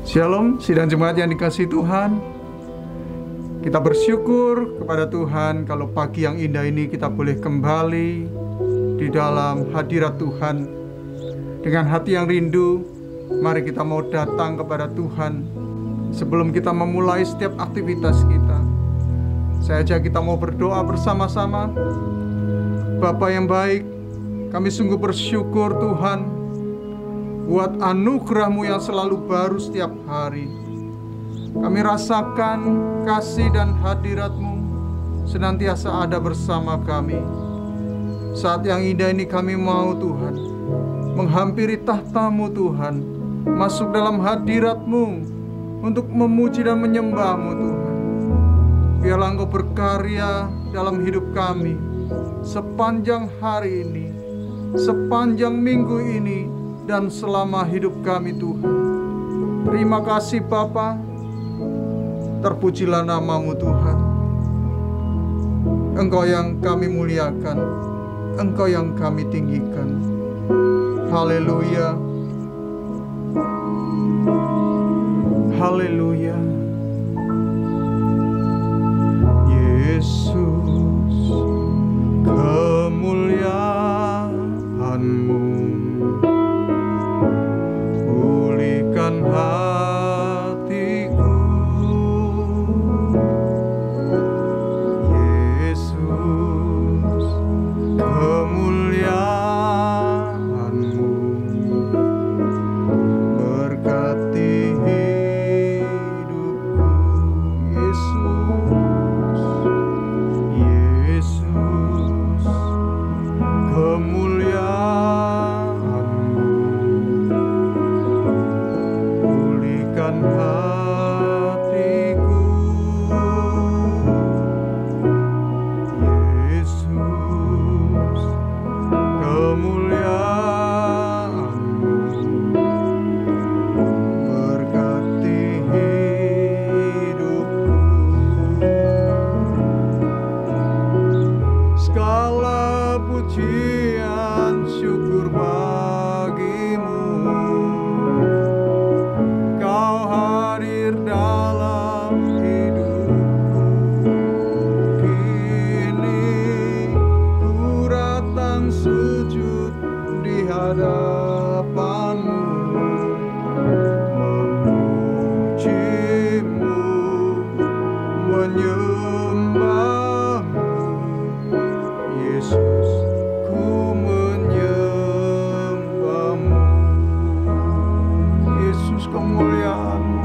Shalom, sidang jemaat yang dikasihi Tuhan. Kita bersyukur kepada Tuhan kalau pagi yang indah ini kita boleh kembali di dalam hadirat Tuhan. Dengan hati yang rindu, mari kita mau datang kepada Tuhan sebelum kita memulai setiap aktivitas kita. Saya ajak kita mau berdoa bersama-sama. Bapa yang baik, kami sungguh bersyukur Tuhan buat anugerah-Mu yang selalu baru setiap hari. Kami rasakan kasih dan hadirat-Mu senantiasa ada bersama kami. Saat yang indah ini kami mau Tuhan menghampiri tahta-Mu Tuhan, masuk dalam hadirat-Mu untuk memuji dan menyembah-Mu Tuhan. Biarlah Engkau berkarya dalam hidup kami sepanjang hari ini, sepanjang minggu ini, dan selama hidup kami Tuhan. Terima kasih Bapa. Terpujilah nama-Mu Tuhan. Engkau yang kami muliakan, Engkau yang kami tinggikan. Haleluya. Haleluya. Yesus, kemuliaan-Mu pulihkan hatiku. Yesus, kemuliaan-Mu berkati hidupku. Yesus, kemuliaan-Mu pulihkan hatiku. Yesus, kemuliaan-Mu berkati hidupku. Segala pujian syukur bagi-Mu. Kau hadir dalam hidupku. Kini ku datang sujud di hadapan-Mu, memuji-Mu, menyembah-Mu. Yesus, ku menyembah-Mu. Yesus, kemuliaan-Mu.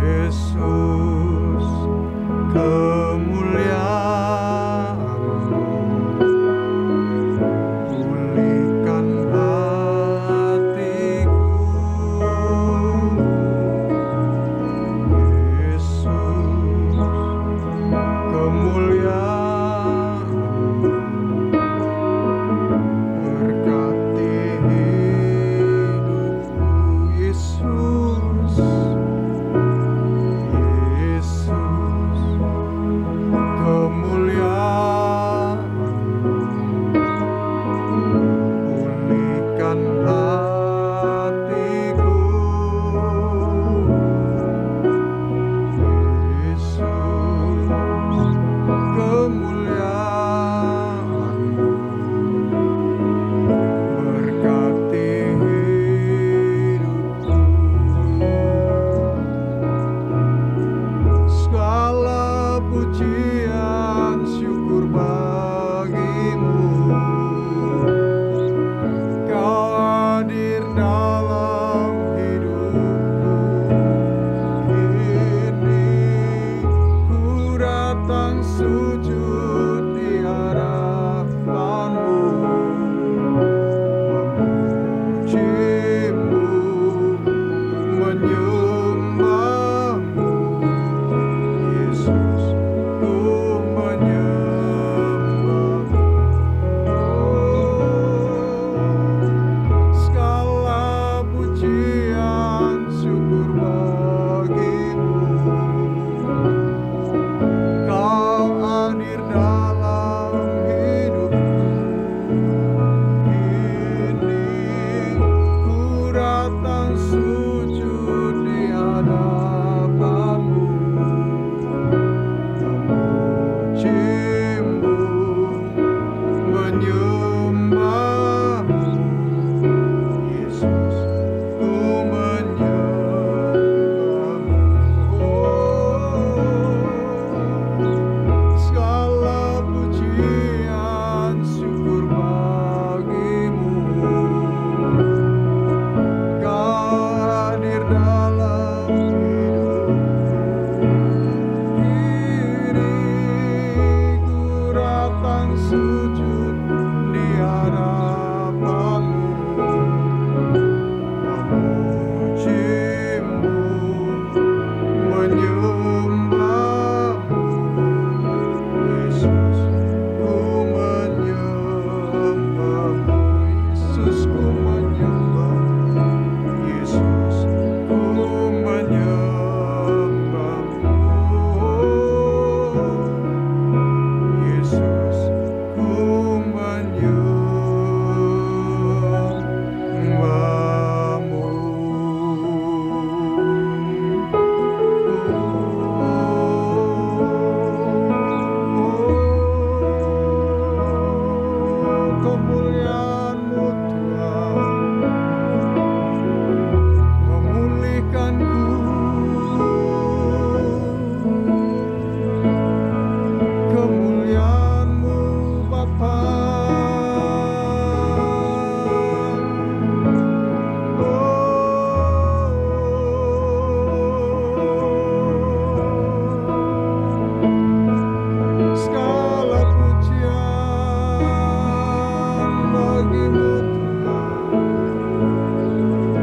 Yesus, kemuliaan-Mu pulihkan hatiku. Yesus, kemuliaan-Mu berkati hidupku. Yesus, Yesus, kemuliaan-Mu pulihkan hatiku. Yesus, kemuliaan-Mu berkati hidupku. Segala pujian syukur bagi-Mu. Kau hadir dalam hidupku. Kini ku datang sujud di hadapan-Mu, memuji-Mu, menyembah-Mu. Yesus, ku menyembah-Mu. Segala pujian syukur bagi-Mu. Kau hadir Yesus, ku menyembahmu. Yesus, ku menyembahmu. Yesus, ku menyembahmu. Yesus, ku menyembahmu. Kemuliaan-Mu Tuhan memulihkanku. Kemuliaan-Mu Bapa, segala pujian bagi-Mu Tuhan,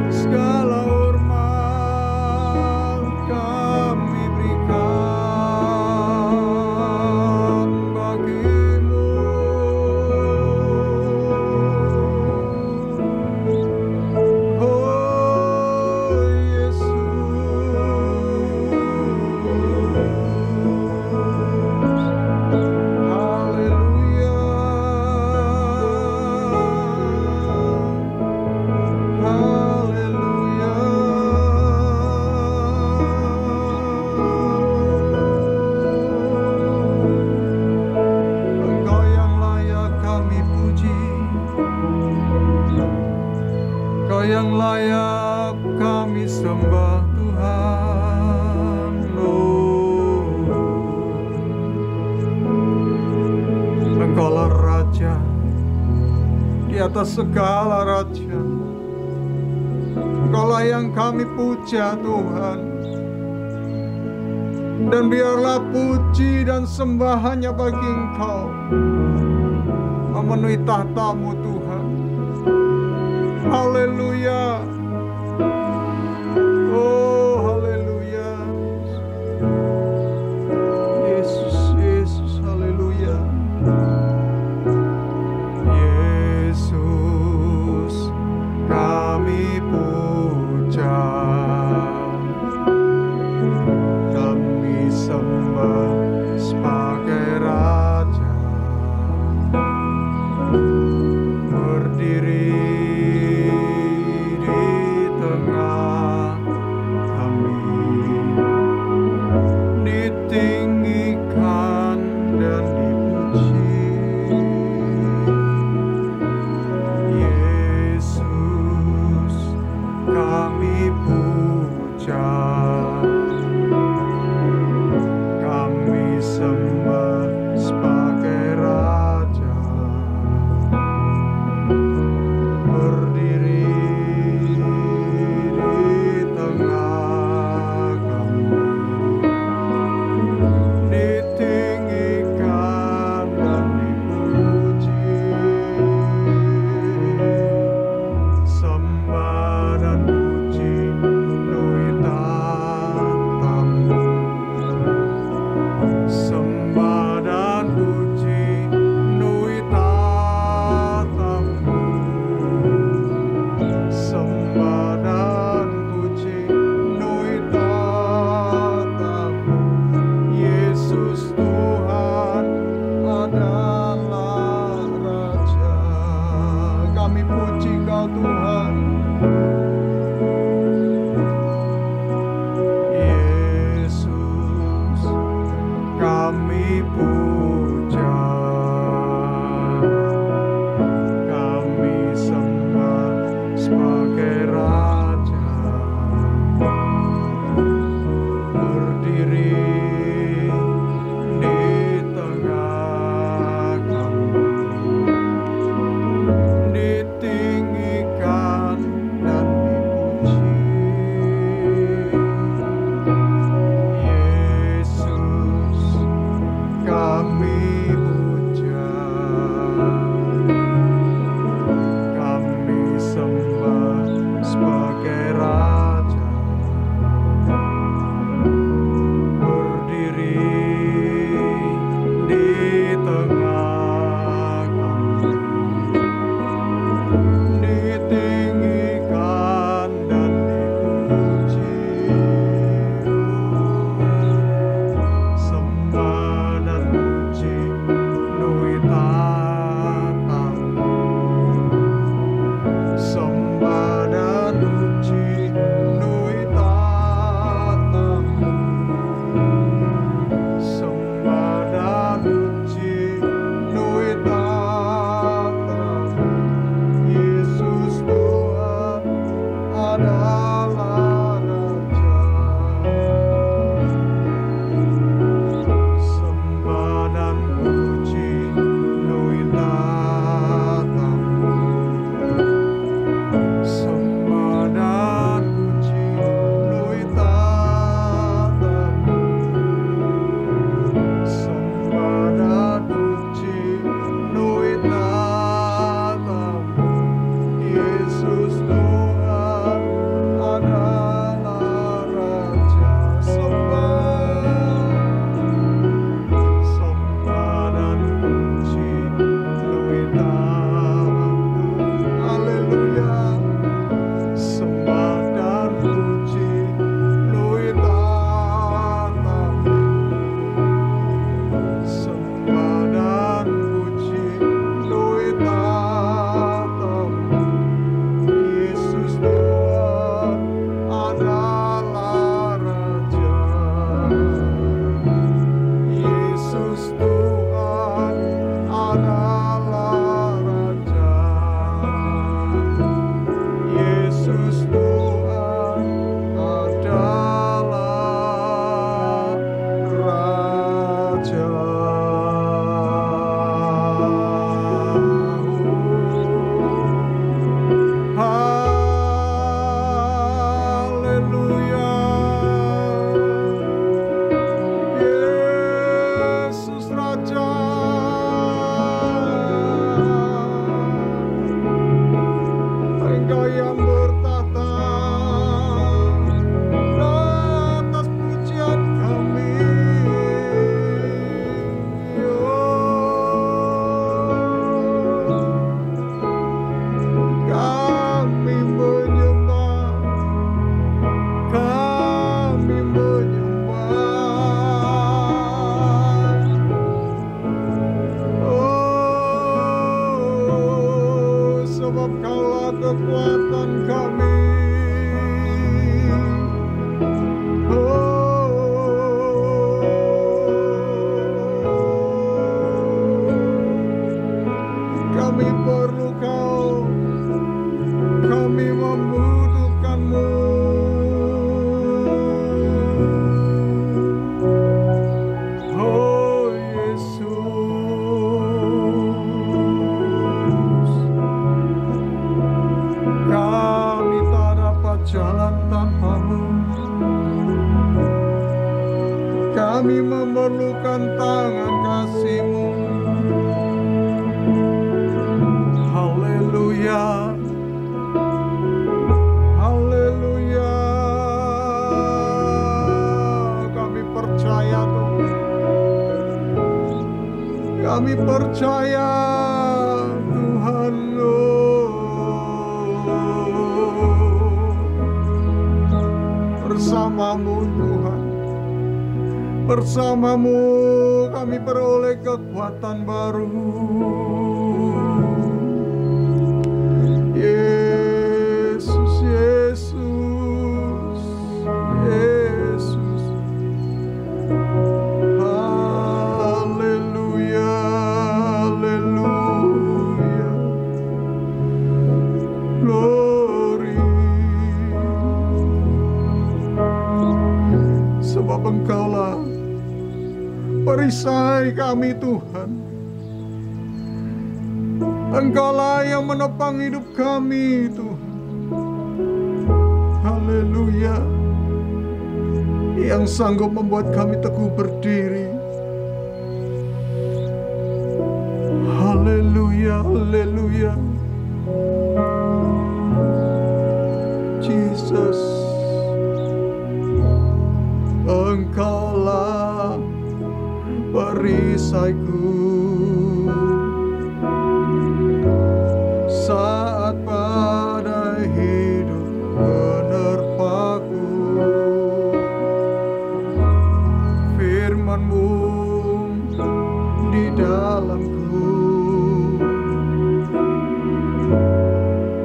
segala hormat kami berikan bagi-Mu. Oh Yesus, haleluya, haleluya. Engkau yang layak kami puji, Engkau yang layak kami sembah Tuhan. Oh, Engkaulah Raja di atas segala raja. Engkaulah yang kami puja Tuhan. Dan biarlah puji dan sembah hanya bagi Engkau memenuhi tahta-Mu Tuhan. Haleluya. Oh haleluya. Yesus, Yesus, haleluya. Yesus, kami puja, kami sembah sebagai Raja, berdiri di tengah Kami perlu Kau, kami membutuhkan-Mu. Oh Yesus, kami tak dapat jalan tanpa-Mu. Kami memerlukan tangan kasih-Mu. Haleluya, haleluya. Kami percaya Tuhan, kami percaya Tuhan. Bersama-Mu Tuhan, bersama-Mu kami beroleh kekuatan baru. Yesus, Yesus, Yesus. Haleluya, haleluya. Glory. Sebab Engkaulah perisai kami Tuhan. Engkaulah yang menopang hidup kami Tuhan. Haleluya. Yang sanggup membuat kami teguh berdiri. Haleluya, haleluya. Jesus, Engkaulah perisaiku saat badai hidup menerpaku. Firman-Mu di dalamku,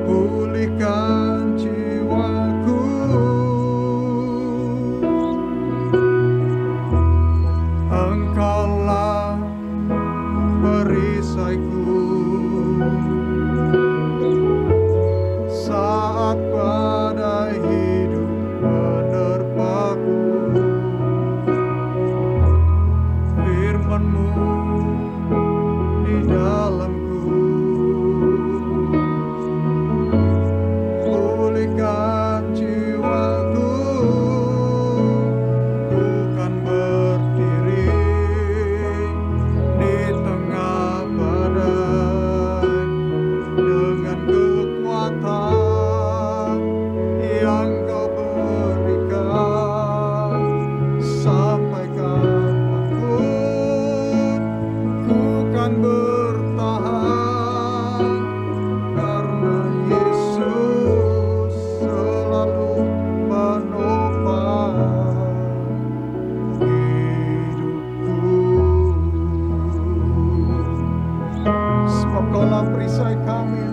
pulihkan jiwaku. Engkaulah perisaiku saat badai hidup menerpaku. Firman-Mu di dalamku, pulihkan jiwaku. Ku kan berdiri di tengah badai dengan kekuatan yang Kau berikan. Sampai kapanpun ku kan bertahan, karena Yesus selalu menopang hidupku. Sebab Kaulah perisai kami.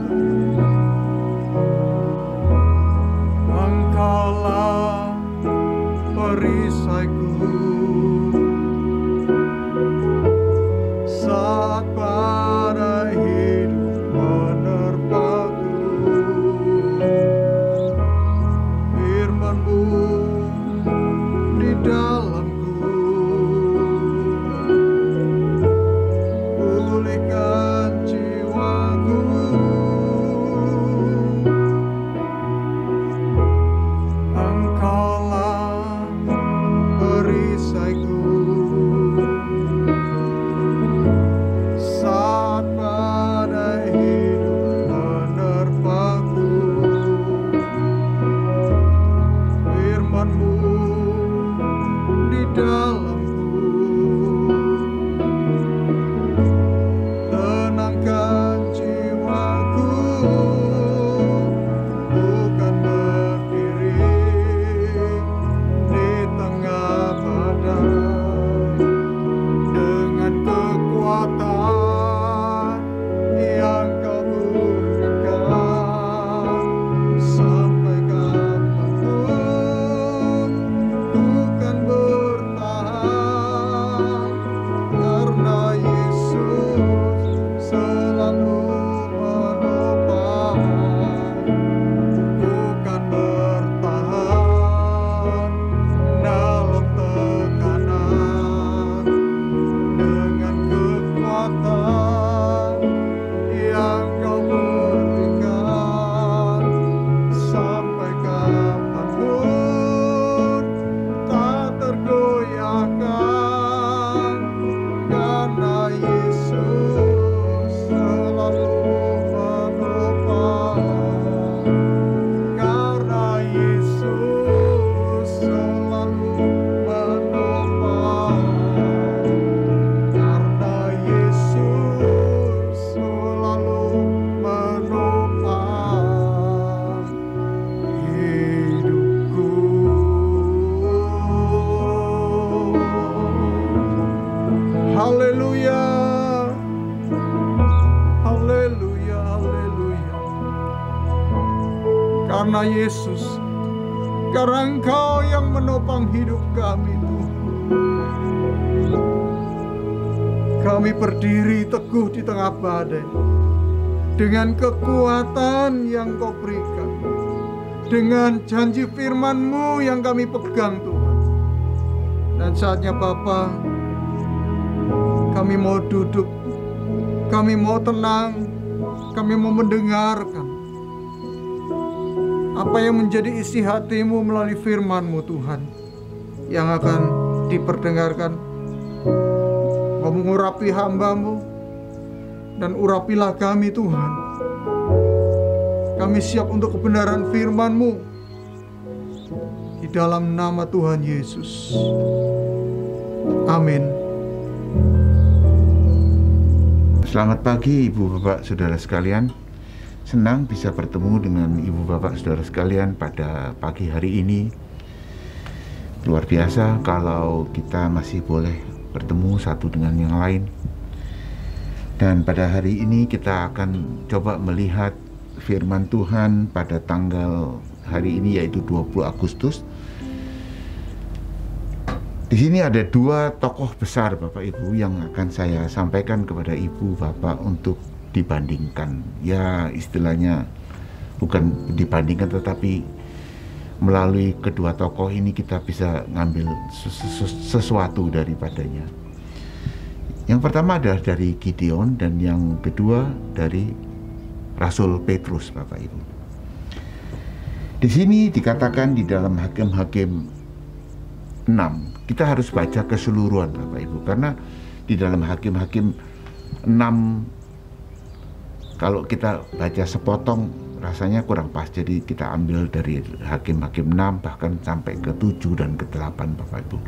Engkaulah perisaiku saat badai hidup menerpaku. Firman-Mu di dalamku, pulihkan jiwaku. Engkaulah perisaiku saat karena Yesus, karena Engkau yang menopang hidup kami Tuhan. Kami berdiri teguh di tengah badai dengan kekuatan yang Kau berikan, dengan janji firman-Mu yang kami pegang Tuhan. Dan saatnya Bapa, kami mau duduk, kami mau tenang, kami mau mendengarkan apa yang menjadi isi hati-Mu melalui firman-Mu Tuhan, yang akan diperdengarkan. Kau mengurapi hamba-Mu, dan urapilah kami Tuhan. Kami siap untuk kebenaran firman-Mu, di dalam nama Tuhan Yesus. Amin. Selamat pagi Ibu Bapak Saudara sekalian. Senang bisa bertemu dengan Ibu Bapak Saudara sekalian pada pagi hari ini. Luar biasa kalau kita masih boleh bertemu satu dengan yang lain. Dan pada hari ini kita akan coba melihat firman Tuhan pada tanggal hari ini, yaitu 20 Agustus. Di sini ada dua tokoh besar Bapak Ibu yang akan saya sampaikan kepada Ibu Bapak untuk dibandingkan. Ya, istilahnya bukan dibandingkan, tetapi melalui kedua tokoh ini kita bisa ngambil sesuatu daripadanya. Yang pertama adalah dari Gideon, dan yang kedua dari Rasul Petrus Bapak Ibu. Di sini dikatakan di dalam Hakim-Hakim 6, kita harus baca keseluruhan Bapak Ibu, karena di dalam Hakim-Hakim 6 kalau kita baca sepotong rasanya kurang pas. Jadi kita ambil dari Hakim-Hakim 6 bahkan sampai ke 7 dan ke 8 Bapak Ibu.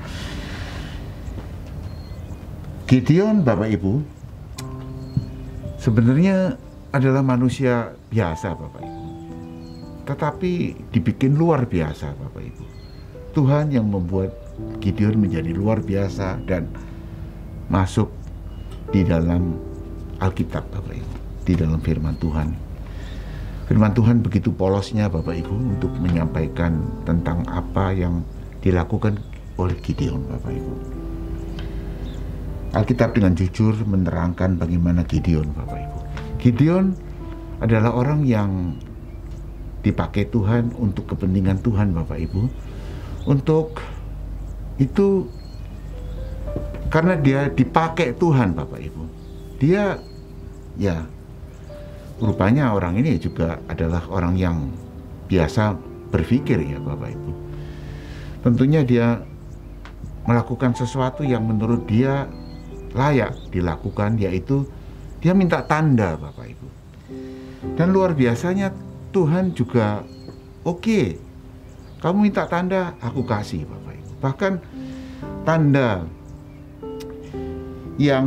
Gideon Bapak Ibu sebenarnya adalah manusia biasa Bapak Ibu, tetapi dibikin luar biasa Bapak Ibu. Tuhan yang membuat Gideon menjadi luar biasa dan masuk di dalam Alkitab Bapak Ibu, di dalam firman Tuhan. Firman Tuhan begitu polosnya Bapak Ibu untuk menyampaikan tentang apa yang dilakukan oleh Gideon Bapak Ibu. Alkitab dengan jujur menerangkan bagaimana Gideon Bapak Ibu. Gideon adalah orang yang dipakai Tuhan untuk kepentingan Tuhan Bapak Ibu. Untuk itu, karena dia dipakai Tuhan Bapak Ibu, dia ya rupanya orang ini juga adalah orang yang biasa berpikir ya Bapak Ibu. Tentunya dia melakukan sesuatu yang menurut dia layak dilakukan, yaitu dia minta tanda Bapak Ibu. Dan luar biasanya Tuhan juga oke, kamu minta tanda, aku kasih Bapak Ibu. Bahkan tanda yang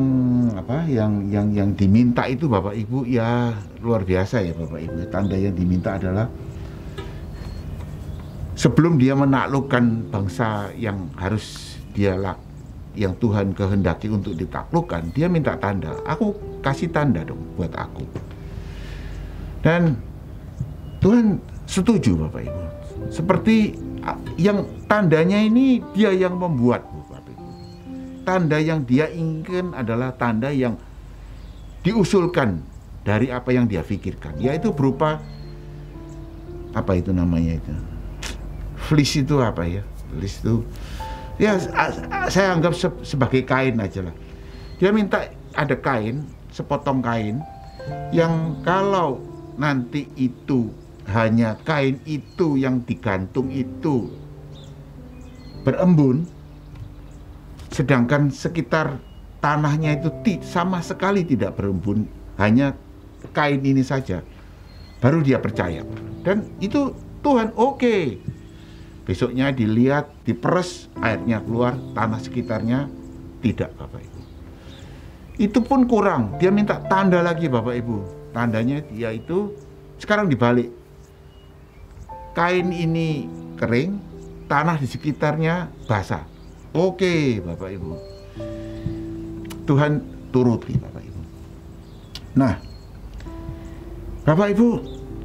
diminta itu Bapak Ibu ya luar biasa ya Bapak Ibu. Tanda yang diminta adalah sebelum dia menaklukkan bangsa yang harus yang Tuhan kehendaki untuk ditaklukkan, dia minta tanda. Aku kasih tanda dong buat aku. Dan Tuhan setuju Bapak Ibu. Seperti yang tandanya ini dia yang membuat Bapak Ibu. Tanda yang dia inginkan adalah tanda yang diusulkan dari apa yang dia pikirkan, yaitu berupa apa itu namanya itu, fleece itu apa ya, fleece itu ya saya anggap sebagai kain aja lah. Dia minta ada kain, sepotong kain yang kalau nanti itu hanya kain itu yang digantung itu berembun, sedangkan sekitar tanahnya itu sama sekali tidak berembun, hanya kain ini saja, baru dia percaya. Dan itu Tuhan oke. Besoknya dilihat, diperes, airnya keluar, tanah sekitarnya tidak Bapak Ibu. Itu pun kurang, dia minta tanda lagi Bapak Ibu. Tandanya dia itu sekarang dibalik. Kain ini kering, tanah di sekitarnya basah. Oke Bapak Ibu. Tuhan turuti Bapak Ibu. Nah, Bapak Ibu,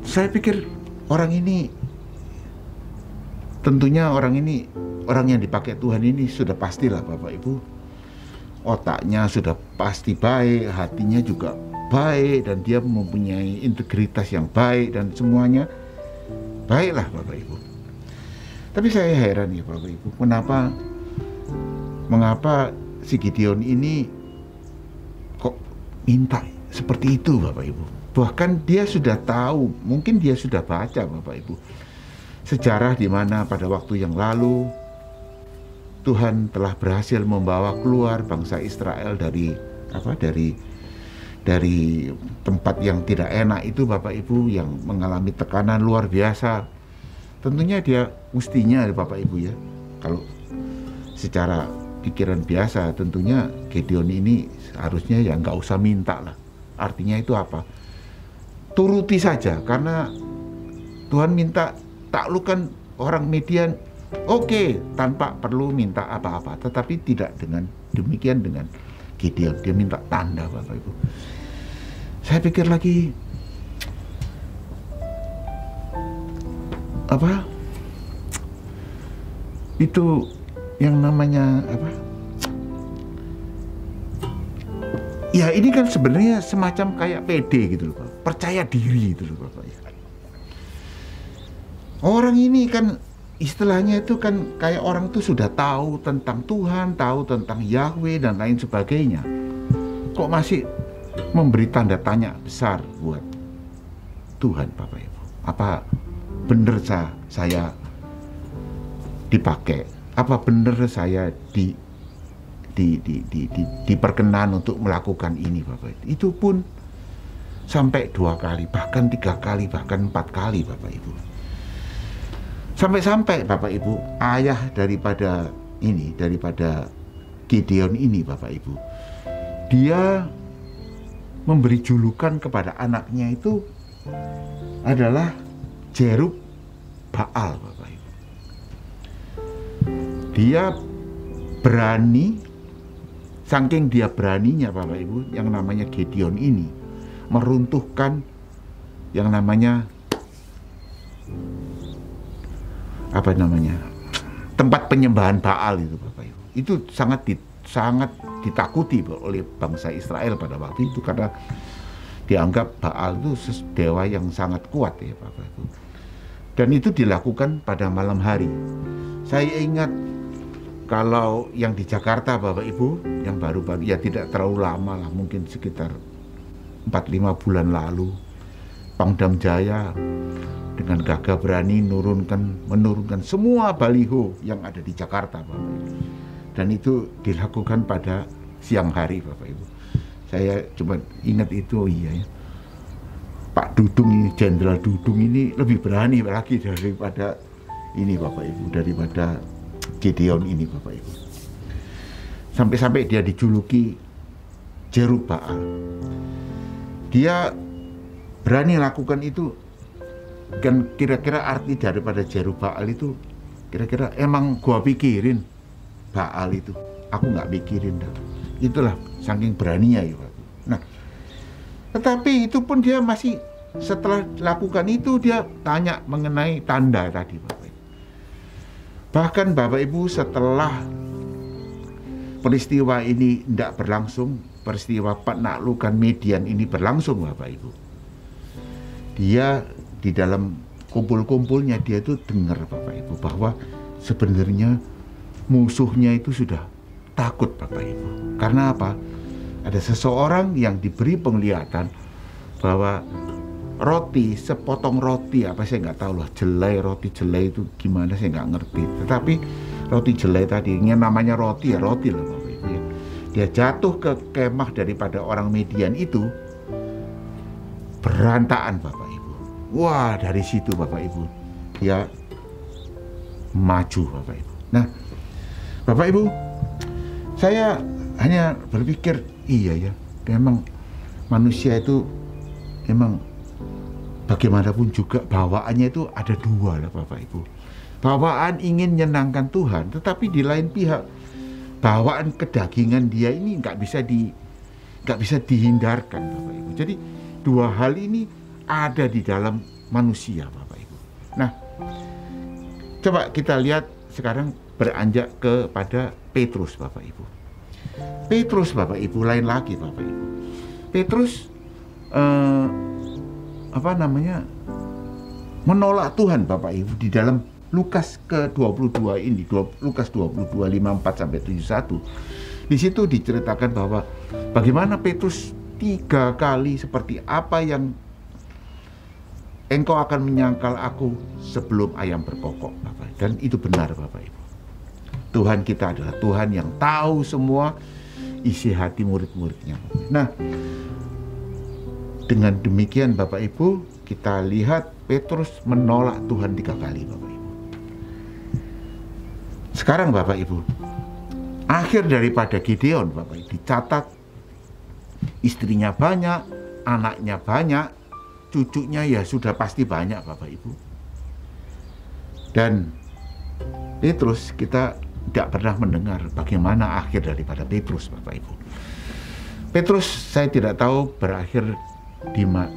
saya pikir orang ini tentunya orang yang dipakai Tuhan ini sudah pastilah Bapak Ibu, otaknya sudah pasti baik, hatinya juga baik, dan dia mempunyai integritas yang baik, dan semuanya baiklah Bapak Ibu. Tapi saya heran ya Bapak Ibu, mengapa si Gideon ini kok minta seperti itu Bapak Ibu. Bahkan dia sudah tahu, mungkin dia sudah baca Bapak Ibu, sejarah di mana pada waktu yang lalu Tuhan telah berhasil membawa keluar bangsa Israel dari tempat yang tidak enak itu Bapak Ibu, yang mengalami tekanan luar biasa. Tentunya dia mestinya Bapak Ibu ya, kalau secara pikiran biasa tentunya Gideon ini harusnya ya nggak usah minta lah. Artinya itu apa? Turuti saja, karena Tuhan minta taklukkan orang Midian, oke, tanpa perlu minta apa-apa. Tetapi tidak dengan demikian dengan Gideon, dia minta tanda Bapak Ibu. Saya pikir lagi, apa itu yang namanya apa? Ya ini kan sebenarnya semacam kayak pede gitu loh Pak. Percaya diri gitu loh Bapak. Orang ini kan istilahnya itu kan kayak orang tuh sudah tahu tentang Tuhan, tahu tentang Yahweh dan lain sebagainya. Kok masih memberi tanda tanya besar buat Tuhan Bapak Ibu? Apa benar saya dipakai? Apa benar saya diperkenan untuk melakukan ini Bapak Ibu? Itu pun sampai 2 kali, bahkan 3 kali, bahkan 4 kali Bapak Ibu. Sampai-sampai Bapak Ibu, ayah daripada Gideon ini Bapak Ibu, dia memberi julukan kepada anaknya itu adalah Jerub-Baal Bapak Ibu. Dia berani, saking dia beraninya Bapak Ibu, yang namanya Gideon ini meruntuhkan yang namanya tempat penyembahan Baal itu Bapak Ibu. Itu sangat ditakuti oleh bangsa Israel pada waktu itu, karena dianggap Baal itu dewa yang sangat kuat ya Bapak Ibu. Dan itu dilakukan pada malam hari. Saya ingat kalau yang di Jakarta Bapak Ibu, yang baru-baru, ya tidak terlalu lama lah, mungkin sekitar 4-5 bulan lalu, Pangdam Jaya dengan gagah berani menurunkan semua baliho yang ada di Jakarta Bapak Ibu. Dan itu dilakukan pada siang hari Bapak Ibu. Saya cuma ingat itu, oh iya ya, Pak Dudung ini, Jenderal Dudung ini lebih berani lagi daripada ini Bapak Ibu, daripada Gideon ini Bapak Ibu. Sampai-sampai dia dijuluki Jerub-Baal. Dia berani lakukan itu. Dan kira-kira arti daripada Jerub-Baal itu, kira-kira emang gua pikirin Baal itu, aku nggak pikirin dah. Itulah saking beraninya ya Pak. Nah, tetapi itu pun dia masih, setelah lakukan itu dia tanya mengenai tanda tadi Bapak Ibu. Bahkan Bapak Ibu, setelah peristiwa ini tidak berlangsung, peristiwa penaklukan Midian ini berlangsung Bapak Ibu, dia di dalam kumpul-kumpulnya dia itu dengar Bapak Ibu bahwa sebenarnya musuhnya itu sudah takut Bapak Ibu. Karena apa? Ada seseorang yang diberi penglihatan bahwa roti, sepotong roti, apa saya nggak tahu lah, roti jelai itu gimana saya nggak ngerti. Tetapi roti jelai tadi, yang namanya roti ya roti lah Bapak Ibu ya. Dia jatuh ke kemah daripada orang Midian itu berantakan Bapak Ibu. Wah, dari situ Bapak Ibu dia maju Bapak Ibu. Nah Bapak Ibu, saya hanya berpikir, iya ya, memang manusia itu memang bagaimanapun juga bawaannya itu ada dua lah Bapak Ibu. Bawaan ingin menyenangkan Tuhan, tetapi di lain pihak bawaan kedagingan dia ini nggak bisa dihindarkan Bapak Ibu. Jadi dua hal ini ada di dalam manusia Bapak Ibu. Nah, Coba kita lihat sekarang beranjak kepada Petrus, Bapak Ibu. Petrus, Bapak Ibu, lain lagi, Bapak Ibu. Petrus menolak Tuhan, Bapak Ibu, di dalam Lukas ke-22 ini, Lukas 22, 54 sampai 71. Di situ diceritakan bahwa bagaimana Petrus 3 kali seperti apa yang engkau akan menyangkal aku sebelum ayam berkokok, Bapak. Dan itu benar, Bapak Ibu. Tuhan kita adalah Tuhan yang tahu semua isi hati murid-muridnya. Nah, dengan demikian Bapak Ibu, kita lihat Petrus menolak Tuhan 3 kali, Bapak Ibu. Sekarang Bapak Ibu, akhir daripada Gideon, Bapak Ibu, dicatat istrinya banyak, anaknya banyak, cucunya ya sudah pasti banyak, Bapak Ibu. Dan Petrus, kita tidak pernah mendengar bagaimana akhir daripada Petrus, Bapak Ibu. Petrus saya tidak tahu berakhir di mana.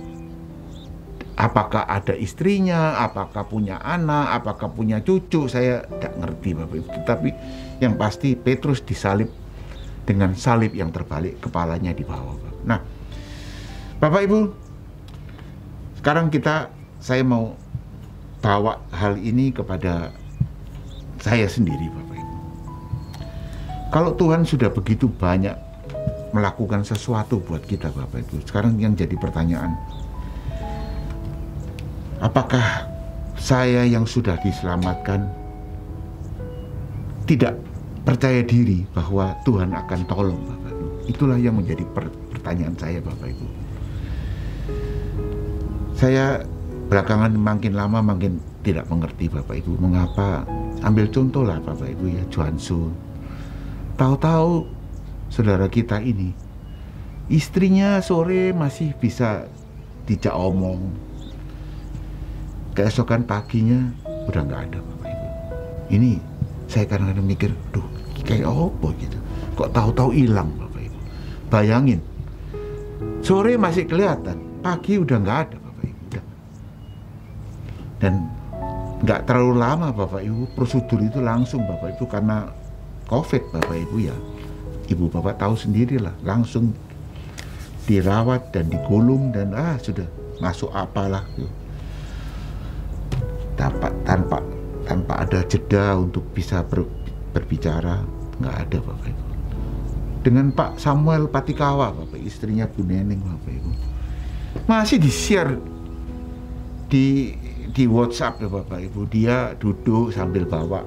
Apakah ada istrinya, apakah punya anak, apakah punya cucu, saya tidak ngerti, Bapak Ibu. Tetapi yang pasti Petrus disalib dengan salib yang terbalik, kepalanya di bawah. Nah, Bapak Ibu, sekarang saya mau bawa hal ini kepada saya sendiri, Bapak Ibu. Kalau Tuhan sudah begitu banyak melakukan sesuatu buat kita, Bapak Ibu, sekarang yang jadi pertanyaan, apakah saya yang sudah diselamatkan tidak percaya diri bahwa Tuhan akan tolong, Bapak Ibu? Itulah yang menjadi pertanyaan saya, Bapak Ibu. Saya belakangan makin lama makin tidak mengerti, Bapak Ibu, mengapa. Ambil contoh lah, Bapak Ibu, ya, Johansun. Tahu-tahu saudara kita ini, istrinya sore masih bisa dijak omong, keesokan paginya udah nggak ada, Bapak Ibu. Ini saya kadang-kadang mikir, duh, kayak apa gitu, kok tahu-tahu hilang, Bapak Ibu. Bayangin, sore masih kelihatan, pagi udah nggak ada, Bapak Ibu. Dan nggak terlalu lama, Bapak Ibu, prosedur itu langsung, Bapak Ibu, karena COVID, Bapak Ibu, ya. Ibu Bapak tahu sendirilah, langsung dirawat dan digulung dan sudah masuk apalah gitu. Tanpa ada jeda untuk bisa berbicara, nggak ada, Bapak Ibu. Dengan Pak Samuel Patikawa, Bapak, istrinya Bu Neneng, Bapak Ibu, masih di-share di WhatsApp ya, Bapak Ibu. Dia duduk sambil bawa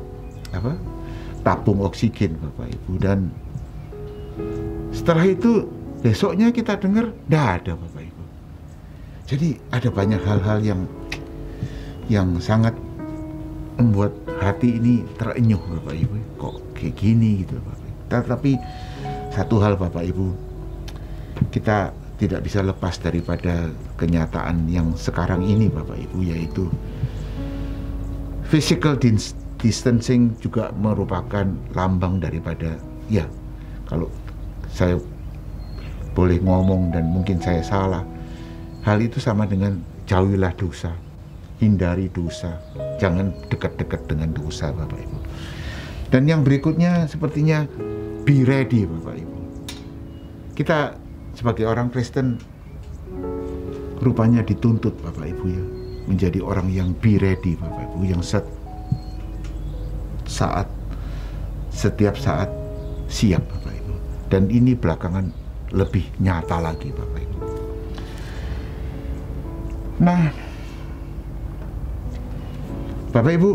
tabung oksigen, Bapak Ibu. Dan setelah itu besoknya kita dengar nggak ada, Bapak Ibu. Jadi ada banyak hal-hal yang sangat membuat hati ini terenyuh, Bapak Ibu. Kok kayak gini gitu, Bapak Ibu. Tetapi satu hal, Bapak Ibu, kita tidak bisa lepas daripada kenyataan yang sekarang ini, Bapak Ibu, yaitu physical distancing juga merupakan lambang daripada, ya, kalau saya boleh ngomong dan mungkin saya salah, hal itu sama dengan jauhilah dosa, hindari dosa, jangan dekat-dekat dengan dosa, Bapak Ibu. Dan yang berikutnya sepertinya be ready, Bapak Ibu. Kita sebagai orang Kristen rupanya dituntut, Bapak Ibu, ya, menjadi orang yang be ready, Bapak Ibu, yang setiap saat siap, Bapak Ibu. Dan ini belakangan lebih nyata lagi, Bapak Ibu. Nah, Bapak Ibu,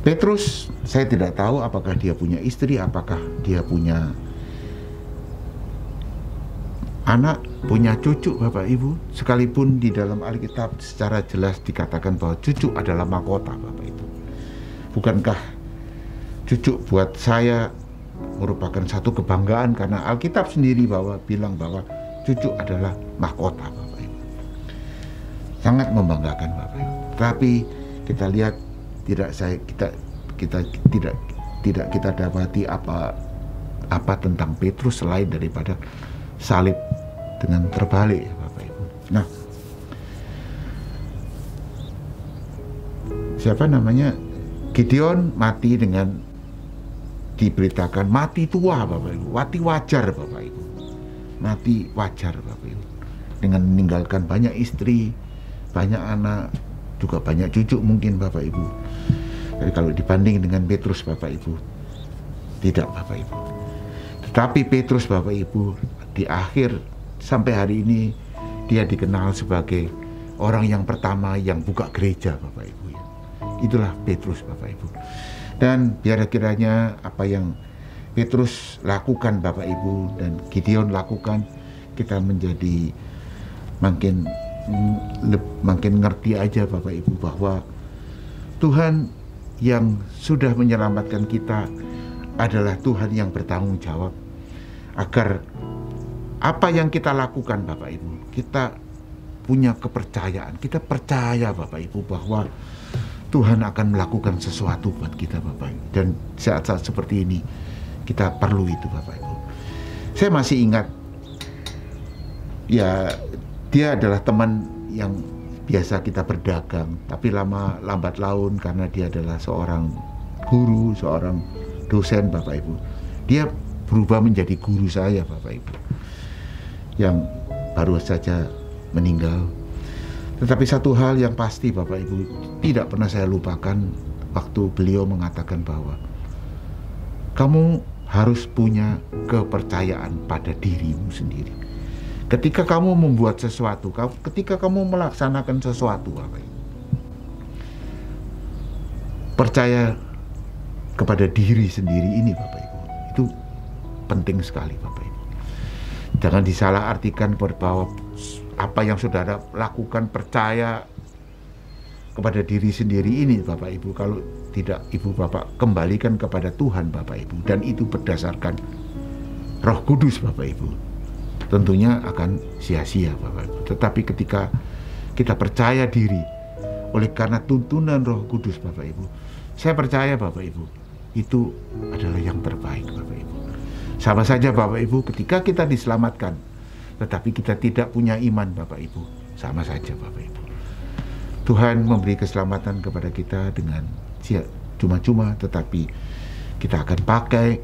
Petrus, saya tidak tahu apakah dia punya istri, apakah dia punya anak, punya cucu, Bapak Ibu. Sekalipun di dalam Alkitab secara jelas dikatakan bahwa cucu adalah mahkota, Bapak Ibu. Bukankah cucu buat saya merupakan satu kebanggaan, karena Alkitab sendiri bilang bahwa cucu adalah mahkota, Bapak Ibu. Sangat membanggakan, Bapak Ibu. Tapi kita lihat tidak kita dapati apa tentang Petrus selain daripada salib dengan terbalik, Bapak Ibu. Nah, Gideon mati dengan diberitakan mati tua, Bapak Ibu, mati wajar, Bapak Ibu, mati wajar, Bapak Ibu, dengan meninggalkan banyak istri, banyak anak, juga banyak cucu mungkin, Bapak Ibu. Jadi kalau dibanding dengan Petrus, Bapak Ibu, tidak, Bapak Ibu. Tetapi Petrus, Bapak Ibu, di akhir sampai hari ini dia dikenal sebagai orang yang pertama yang buka gereja, Bapak Ibu. Itulah Petrus, Bapak Ibu. Dan biar kiranya apa yang Petrus lakukan, Bapak Ibu, dan Gideon lakukan, kita menjadi makin ngerti aja, Bapak Ibu, bahwa Tuhan yang sudah menyelamatkan kita adalah Tuhan yang bertanggung jawab agar apa yang kita lakukan, Bapak Ibu, kita punya kepercayaan, kita percaya, Bapak Ibu, bahwa Tuhan akan melakukan sesuatu buat kita, Bapak Ibu. Dan saat-saat seperti ini kita perlu itu, Bapak Ibu. Saya masih ingat, ya, dia adalah teman yang biasa kita berdagang, tapi lama lambat laun karena dia adalah seorang guru, seorang dosen, Bapak Ibu, dia berubah menjadi guru saya, Bapak Ibu, yang baru saja meninggal. Tetapi satu hal yang pasti, Bapak Ibu, tidak pernah saya lupakan waktu beliau mengatakan bahwa kamu harus punya kepercayaan pada dirimu sendiri. Ketika kamu membuat sesuatu, ketika kamu melaksanakan sesuatu, Bapak Ibu, percaya kepada diri sendiri ini, Bapak Ibu, itu penting sekali, Bapak Ibu. Jangan disalahartikan bahwa apa yang saudara lakukan, percaya kepada diri sendiri ini, Bapak Ibu. Kalau tidak, Ibu Bapak kembalikan kepada Tuhan, Bapak Ibu, dan itu berdasarkan Roh Kudus, Bapak Ibu, tentunya akan sia-sia, Bapak Ibu. Tetapi ketika kita percaya diri oleh karena tuntunan Roh Kudus, Bapak Ibu, saya percaya, Bapak Ibu, itu adalah yang terbaik, Bapak Ibu. Sama saja, Bapak Ibu, ketika kita diselamatkan tetapi kita tidak punya iman, Bapak Ibu, sama saja, Bapak Ibu. Tuhan memberi keselamatan kepada kita dengan cuma-cuma, tetapi kita akan pakai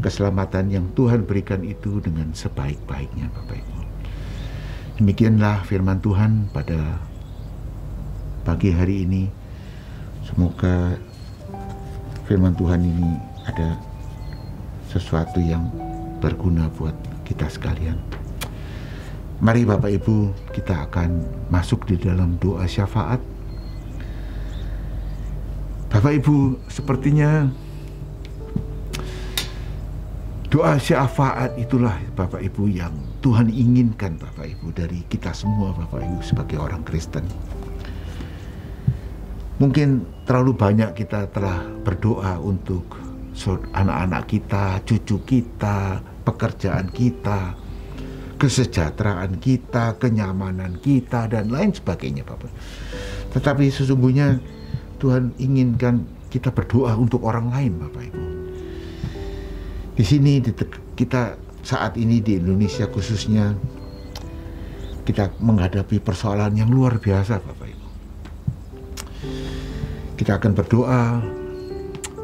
keselamatan yang Tuhan berikan itu dengan sebaik-baiknya, Bapak Ibu. Demikianlah firman Tuhan pada pagi hari ini. Semoga firman Tuhan ini ada sesuatu yang berguna buat kita sekalian. Mari Bapak Ibu, kita akan masuk di dalam doa syafaat. Bapak Ibu, sepertinya doa syafaat itulah, Bapak Ibu, yang Tuhan inginkan, Bapak Ibu, dari kita semua, Bapak Ibu, sebagai orang Kristen. Mungkin terlalu banyak kita telah berdoa untuk anak-anak kita, cucu kita, pekerjaan kita, kesejahteraan kita, kenyamanan kita, dan lain sebagainya, Bapak. Tetapi sesungguhnya Tuhan inginkan kita berdoa untuk orang lain, Bapak Ibu. Di sini kita saat ini di Indonesia khususnya, kita menghadapi persoalan yang luar biasa, Bapak Ibu. Kita akan berdoa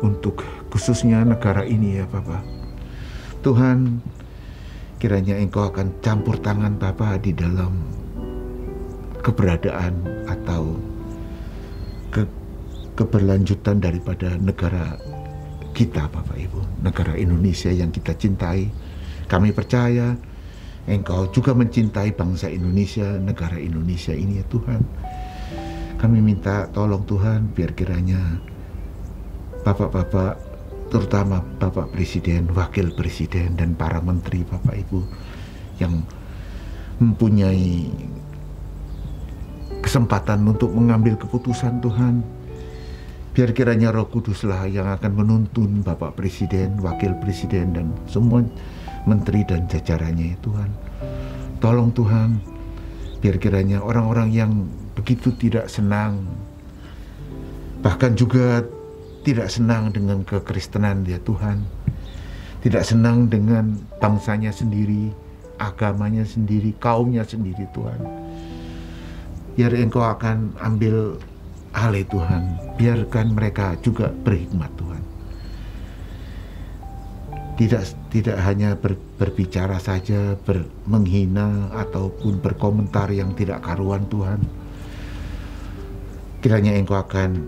untuk khususnya negara ini, ya Bapak. Tuhan, kiranya Engkau akan campur tangan, Bapa, di dalam keberadaan atau keberlanjutan daripada negara kita, Bapak Ibu, negara Indonesia yang kita cintai. Kami percaya Engkau juga mencintai bangsa Indonesia, negara Indonesia ini, ya Tuhan. Kami minta tolong Tuhan, biar kiranya Bapak-bapak, terutama Bapak Presiden, Wakil Presiden, dan para menteri, Bapak Ibu, yang mempunyai kesempatan untuk mengambil keputusan, Tuhan, biar kiranya Roh Kuduslah yang akan menuntun Bapak Presiden, Wakil Presiden, dan semua menteri dan jajarannya, ya Tuhan. Tolong Tuhan, biar kiranya orang-orang yang begitu tidak senang, bahkan juga tidak senang dengan kekristenan, ya Tuhan, tidak senang dengan bangsanya sendiri, agamanya sendiri, kaumnya sendiri, Tuhan. Biar Engkau akan ambil Ale Tuhan, biarkan mereka juga berhikmat Tuhan. Tidak hanya berbicara saja, menghina ataupun berkomentar yang tidak karuan Tuhan. Kiranya Engkau akan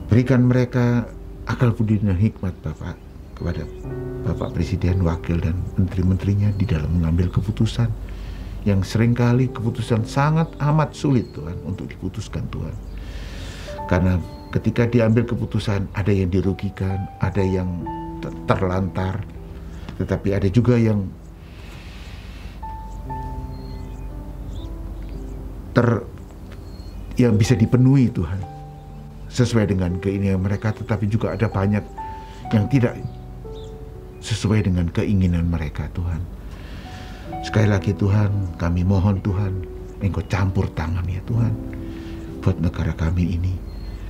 berikan mereka akal budi dan hikmat Bapak, kepada Bapak Presiden, Wakil dan Menteri-menterinya di dalam mengambil keputusan yang seringkali keputusan sangat amat sulit Tuhan untuk diputuskan Tuhan. Karena ketika diambil keputusan ada yang dirugikan, ada yang terlantar, tetapi ada juga yang bisa dipenuhi Tuhan sesuai dengan keinginan mereka, tetapi juga ada banyak yang tidak sesuai dengan keinginan mereka Tuhan. Sekali lagi Tuhan, kami mohon Tuhan, Engkau campur tangan ya Tuhan buat negara kami ini.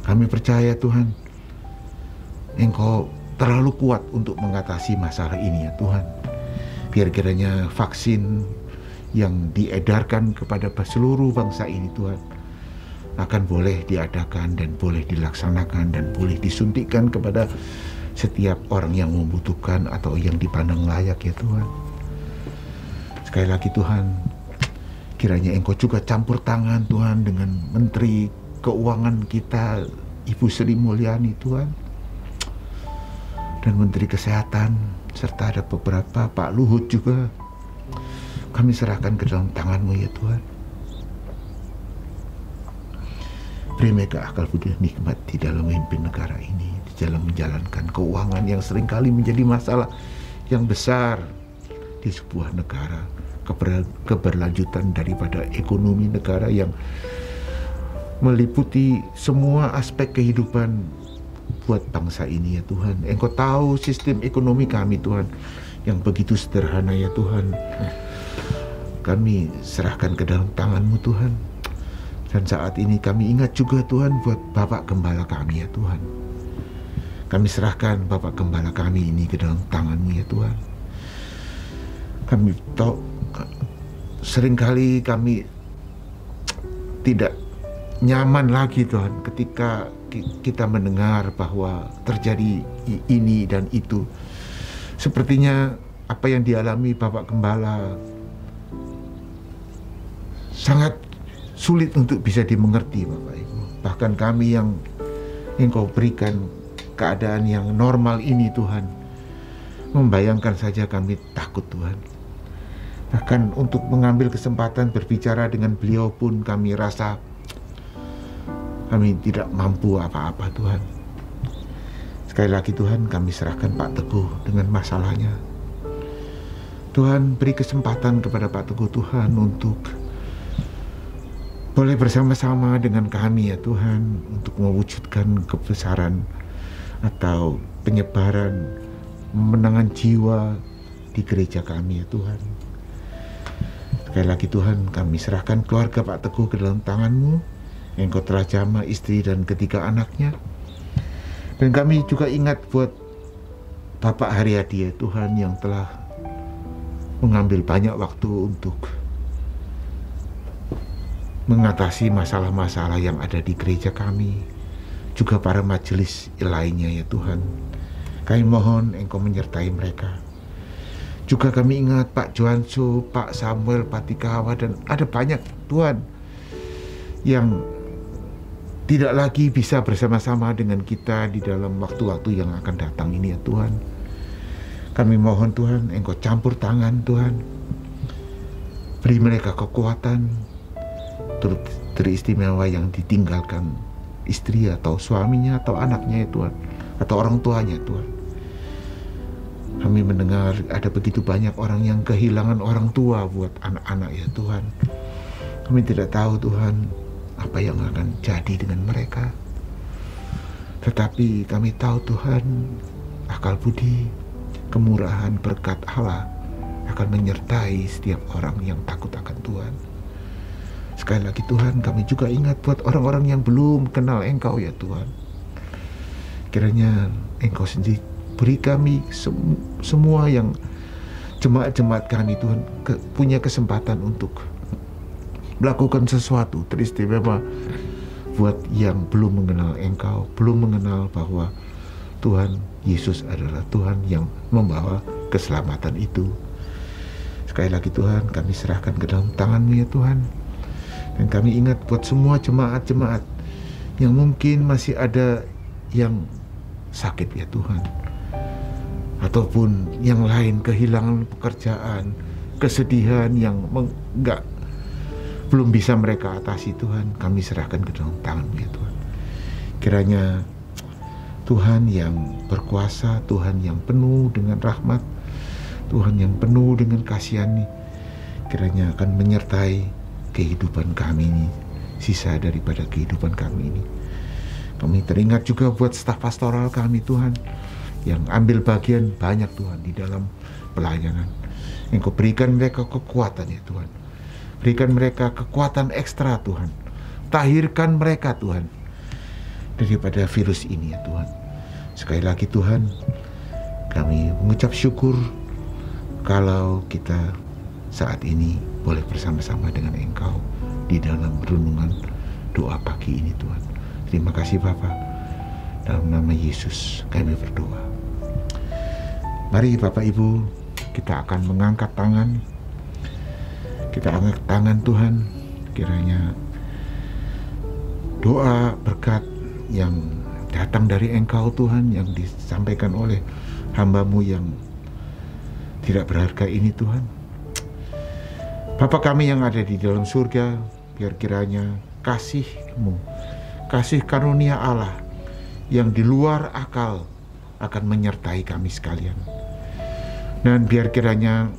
Kami percaya Tuhan, Engkau terlalu kuat untuk mengatasi masalah ini ya Tuhan. Biar kiranya vaksin yang diedarkan kepada seluruh bangsa ini Tuhan akan boleh diadakan dan boleh dilaksanakan dan boleh disuntikkan kepada setiap orang yang membutuhkan atau yang dipandang layak ya Tuhan. Sekali lagi Tuhan, kiranya Engkau juga campur tangan Tuhan dengan Menteri Keuangan kita, Ibu Sri Mulyani Tuhan, dan Menteri Kesehatan, serta ada beberapa, Pak Luhut juga. Kami serahkan ke dalam tangan-Mu ya Tuhan. Beri mereka akal budi dan hikmat di dalam memimpin negara ini, di dalam menjalankan keuangan yang seringkali menjadi masalah yang besar di sebuah negara, keberlanjutan daripada ekonomi negara yang meliputi semua aspek kehidupan buat bangsa ini ya Tuhan. Engkau tahu sistem ekonomi kami Tuhan yang begitu sederhana ya Tuhan. Kami serahkan ke dalam tangan-Mu Tuhan. Dan saat ini kami ingat juga Tuhan buat Bapak Gembala kami ya Tuhan. Kami serahkan Bapak Gembala kami ini ke dalam tangan-Mu ya Tuhan. Kami tahu seringkali kami tidak nyaman lagi Tuhan ketika kita mendengar bahwa terjadi ini dan itu. Sepertinya apa yang dialami Bapak Gembala sangat sulit untuk bisa dimengerti Bapak Ibu. Bahkan kami yang Engkau berikan keadaan yang normal ini Tuhan, membayangkan saja kami takut Tuhan. Bahkan untuk mengambil kesempatan berbicara dengan beliau pun kami rasa kami tidak mampu apa-apa Tuhan. Sekali lagi Tuhan, kami serahkan Pak Teguh dengan masalahnya. Tuhan, beri kesempatan kepada Pak Teguh Tuhan untuk boleh bersama-sama dengan kami ya Tuhan untuk mewujudkan kebesaran atau penyebaran kemenangan jiwa di gereja kami ya Tuhan. Sekali lagi Tuhan, kami serahkan keluarga Pak Teguh ke dalam tangan-Mu. Engkau telah jamah istri dan ketiga anaknya. Dan kami juga ingat buat Bapak Haryadi ya Tuhan yang telah mengambil banyak waktu untuk mengatasi masalah-masalah yang ada di gereja kami, juga para majelis lainnya ya Tuhan. Kami mohon Engkau menyertai mereka. Juga kami ingat Pak Joanso, Pak Samuel Patikawa, dan ada banyak Tuhan yang tidak lagi bisa bersama-sama dengan kita di dalam waktu-waktu yang akan datang ini ya Tuhan. Kami mohon Tuhan, Engkau campur tangan Tuhan. Beri mereka kekuatan, turut teristimewa yang ditinggalkan istri atau suaminya atau anaknya ya Tuhan, atau orang tuanya Tuhan. Kami mendengar ada begitu banyak orang yang kehilangan orang tua buat anak-anak ya Tuhan. Kami tidak tahu Tuhan apa yang akan jadi dengan mereka. Tetapi kami tahu Tuhan, akal budi, kemurahan, berkat Allah akan menyertai setiap orang yang takut akan Tuhan. Sekali lagi Tuhan, kami juga ingat buat orang-orang yang belum kenal Engkau ya Tuhan. Kiranya Engkau sendiri beri kami semua yang jemaat-jemaat kami Tuhan punya kesempatan untuk melakukan sesuatu teristimewa buat yang belum mengenal Engkau, belum mengenal bahwa Tuhan Yesus adalah Tuhan yang membawa keselamatan itu. Sekali lagi Tuhan, kami serahkan ke dalam tangan-Mu ya Tuhan. Dan kami ingat buat semua jemaat-jemaat yang mungkin masih ada yang sakit ya Tuhan, ataupun yang lain kehilangan pekerjaan, kesedihan yang belum bisa mereka atasi Tuhan. Kami serahkan ke dalam tangan-Mu ya Tuhan. Kiranya Tuhan yang berkuasa, Tuhan yang penuh dengan rahmat, Tuhan yang penuh dengan kasih-Ni, kiranya akan menyertai kehidupan kami ini, sisa daripada kehidupan kami ini. Kami teringat juga buat staf pastoral kami Tuhan, yang ambil bagian banyak Tuhan di dalam pelayanan. Engkau berikan mereka kekuatan ya Tuhan. Berikan mereka kekuatan ekstra Tuhan. Tahirkan mereka Tuhan daripada virus ini ya Tuhan. Sekali lagi Tuhan, kami mengucap syukur kalau kita saat ini boleh bersama-sama dengan Engkau di dalam renungan doa pagi ini Tuhan. Terima kasih Bapa. Dalam nama Yesus kami berdoa. Mari Bapak Ibu, kita akan mengangkat tangan. Kita angkat tangan Tuhan. Kiranya doa berkat yang datang dari Engkau Tuhan, yang disampaikan oleh hamba-Mu yang tidak berharga ini Tuhan. Bapa kami yang ada di dalam surga, biar kiranya kasih-Mu, kasih karunia Allah yang di luar akal akan menyertai kami sekalian. Dan biar kiranya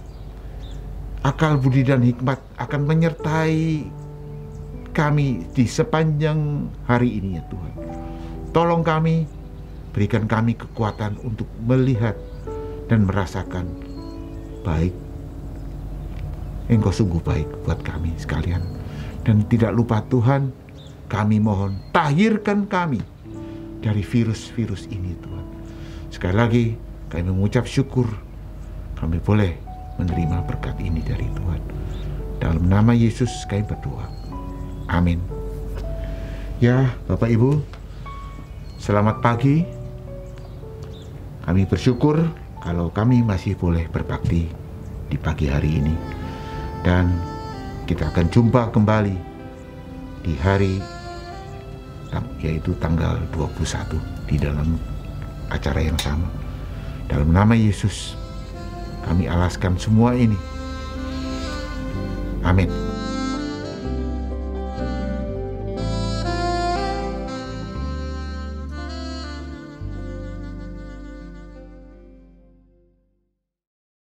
akal budi dan hikmat akan menyertai kami di sepanjang hari ini ya Tuhan. Tolong kami, berikan kami kekuatan untuk melihat dan merasakan baik. Engkau sungguh baik buat kami sekalian. Dan tidak lupa Tuhan, kami mohon tahirkan kami dari virus-virus ini Tuhan. Sekali lagi kami mengucap syukur kami boleh menerima berkat ini dari Tuhan. Dalam nama Yesus kami berdoa. Amin. Ya Bapak Ibu, selamat pagi. Kami bersyukur kalau kami masih boleh berbakti di pagi hari ini. Dan kita akan jumpa kembali di hari yaitu tanggal 21 di dalam acara yang sama. Dalam nama Yesus kami alaskan semua ini. Amin.